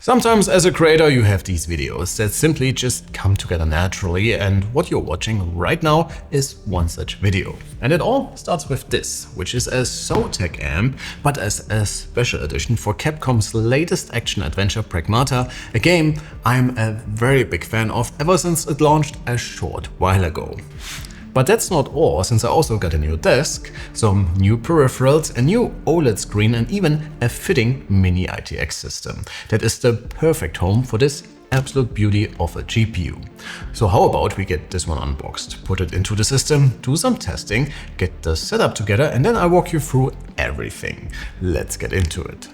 Sometimes as a creator you have these videos that simply just come together naturally, and what you're watching right now is one such video. And it all starts with this, which is a Zotac amp, but as a special edition for Capcom's latest action-adventure Pragmata, a game I'm a very big fan of ever since it launched a short while ago. But that's not all, since I also got a new desk, some new peripherals, a new OLED screen and even a fitting MiniITX system that is the perfect home for this absolute beauty of a GPU. So how about we get this one unboxed, put it into the system, do some testing, get the setup together, and then I walk you through everything. Let's get into it.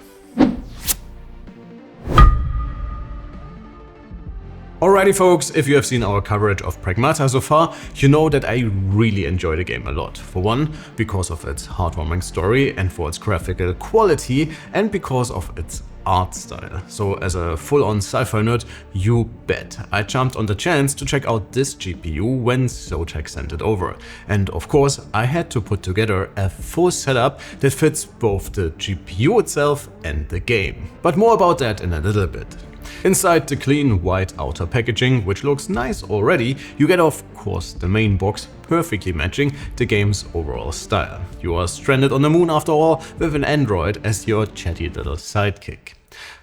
Alrighty folks, if you have seen our coverage of Pragmata so far, you know that I really enjoy the game a lot. For one, because of its heartwarming story and for its graphical quality, and because of its art style. So as a full-on sci-fi nerd, you bet I jumped on the chance to check out this GPU when Zotac sent it over. And of course, I had to put together a full setup that fits both the GPU itself and the game. But more about that in a little bit. Inside the clean white outer packaging, which looks nice already, you get of course the main box perfectly matching the game's overall style. You are stranded on the moon after all, with an android as your chatty little sidekick.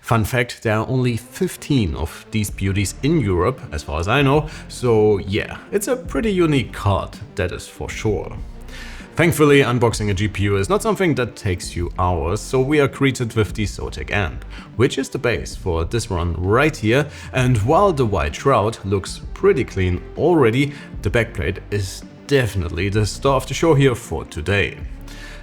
Fun fact, there are only 15 of these beauties in Europe, as far as I know, so yeah, it's a pretty unique card, that is for sure. Thankfully, unboxing a GPU is not something that takes you hours, so we are greeted with the Zotac amp, which is the base for this run right here. And while the white shroud looks pretty clean already, the backplate is definitely the star of the show here for today.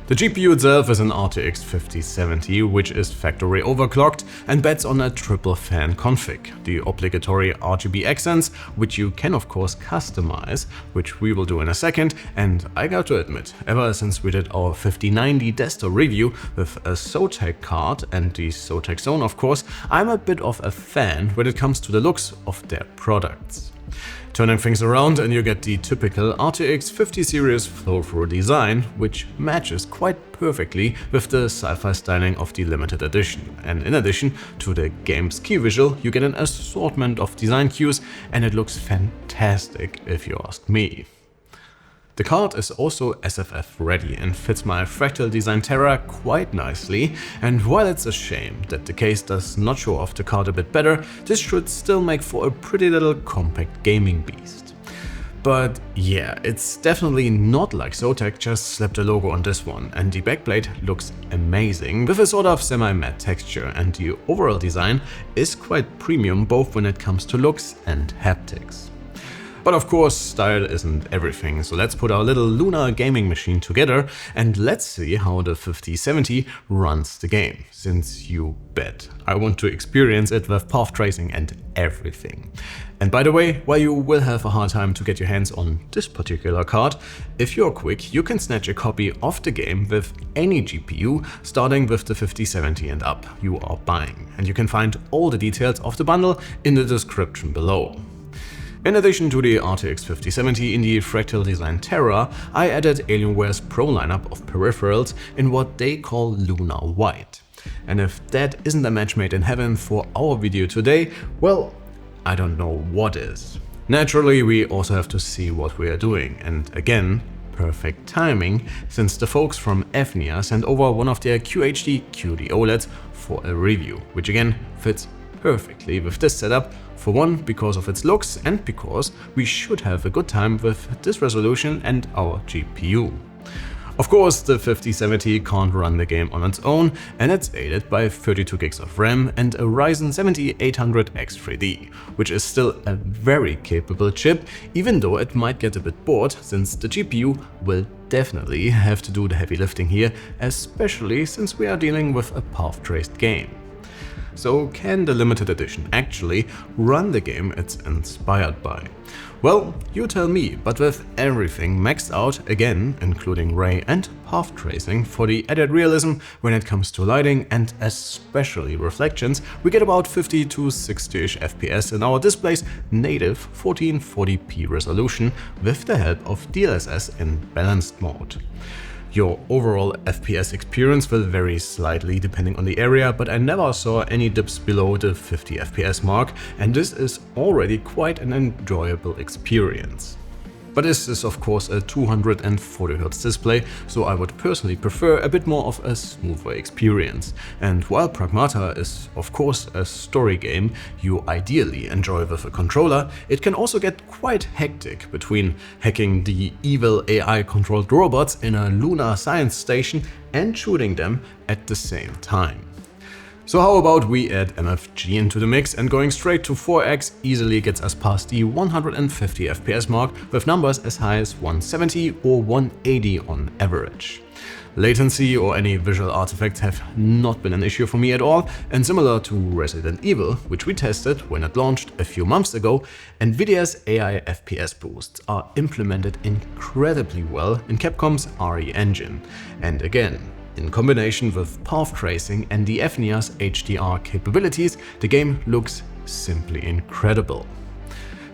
The GPU itself is an RTX 5070, which is factory overclocked and bets on a triple fan config, the obligatory RGB accents, which you can of course customize, which we will do in a second. And I got to admit, ever since we did our 5090 desktop review with a Zotac card and the Zotac Zone of course, I'm a bit of a fan when it comes to the looks of their products. Turning things around and you get the typical RTX 50 series flow-through design, which matches quite perfectly with the sci-fi styling of the limited edition. And in addition to the game's key visual, you get an assortment of design cues, and it looks fantastic if you ask me. The card is also SFF ready and fits my fractal design Terra quite nicely, and while it's a shame that the case does not show off the card a bit better, this should still make for a pretty little compact gaming beast. But yeah, it's definitely not like Zotac just slapped a logo on this one, and the backplate looks amazing with a sort of semi-matte texture, and the overall design is quite premium both when it comes to looks and haptics. But of course, style isn't everything, so let's put our little lunar gaming machine together and let's see how the 5070 runs the game, since you bet I want to experience it with Pathtracing and everything. And by the way, while you will have a hard time to get your hands on this particular card, if you're quick, you can snatch a copy of the game with any GPU, starting with the 5070 and up you are buying. And you can find all the details of the bundle in the description below. In addition to the RTX 5070 in the fractal design Terra, I added Alienware's Pro lineup of peripherals in what they call Lunar White. And if that isn't a match made in heaven for our video today, well, I don't know what is. Naturally, we also have to see what we are doing, and again, perfect timing, since the folks from nvidia sent over one of their QHD QD OLEDs for a review, which again fits perfectly with this setup. For one, because of its looks, and because we should have a good time with this resolution and our GPU. Of course, the 5070 can't run the game on its own, and it's aided by 32 gigs of RAM and a Ryzen 7800X3D, which is still a very capable chip, even though it might get a bit bored, since the GPU will definitely have to do the heavy lifting here, especially since we are dealing with a path-traced game. So can the limited edition actually run the game it's inspired by? Well, you tell me, but with everything maxed out, again including ray and path tracing for the added realism when it comes to lighting and especially reflections, we get about 50 to 60ish FPS in our display's native 1440p resolution with the help of DLSS in balanced mode. Your overall FPS experience will vary slightly depending on the area, but I never saw any dips below the 50 FPS mark, and this is already quite an enjoyable experience. But this is of course a 240Hz display, so I would personally prefer a bit more of a smoother experience. And while Pragmata is of course a story game you ideally enjoy with a controller, it can also get quite hectic between hacking the evil AI-controlled robots in a lunar science station and shooting them at the same time. So how about we add MFG into the mix, and going straight to 4X easily gets us past the 150 FPS mark with numbers as high as 170 or 180 on average. Latency or any visual artifacts have not been an issue for me at all, and similar to Resident Evil, which we tested when it launched a few months ago, nvidia's AI FPS boosts are implemented incredibly well in Capcom's RE engine. And again, in combination with Pathtracing and the FNIA's HDR capabilities, the game looks simply incredible.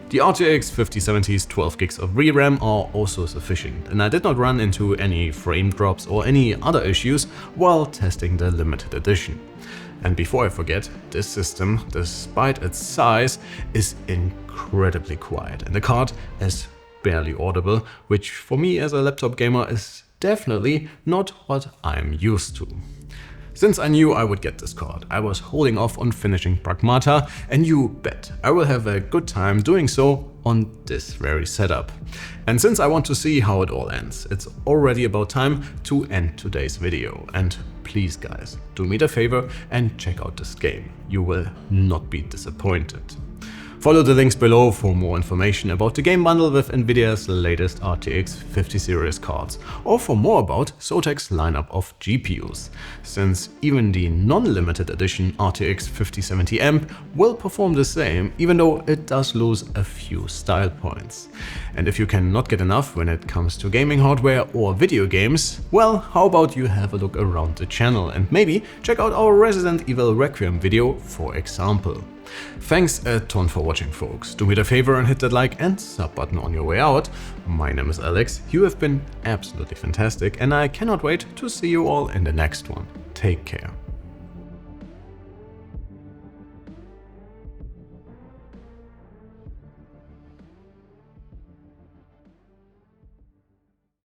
The RTX 5070's 12 gigs of VRAM are also sufficient, and I did not run into any frame drops or any other issues while testing the limited edition. And before I forget, this system, despite its size, is incredibly quiet, and the card is barely audible, which for me as a laptop gamer is definitely not what I'm used to. Since I knew I would get this card, I was holding off on finishing Pragmata, and you bet I will have a good time doing so on this very setup. And since I want to see how it all ends, it's already about time to end today's video. And please guys, do me the favor and check out this game. You will not be disappointed. Follow the links below for more information about the game bundle with nvidia's latest RTX 50 series cards, or for more about Zotac's lineup of GPUs, since even the non-limited edition RTX 5070 AMP will perform the same, even though it does lose a few style points. And if you cannot get enough when it comes to gaming hardware or video games, well, how about you have a look around the channel and maybe check out our Resident Evil Requiem video, for example. Thanks a ton for watching, folks. Do me the favor and hit that like and sub button on your way out. My name is Alex, you have been absolutely fantastic, and I cannot wait to see you all in the next one. Take care.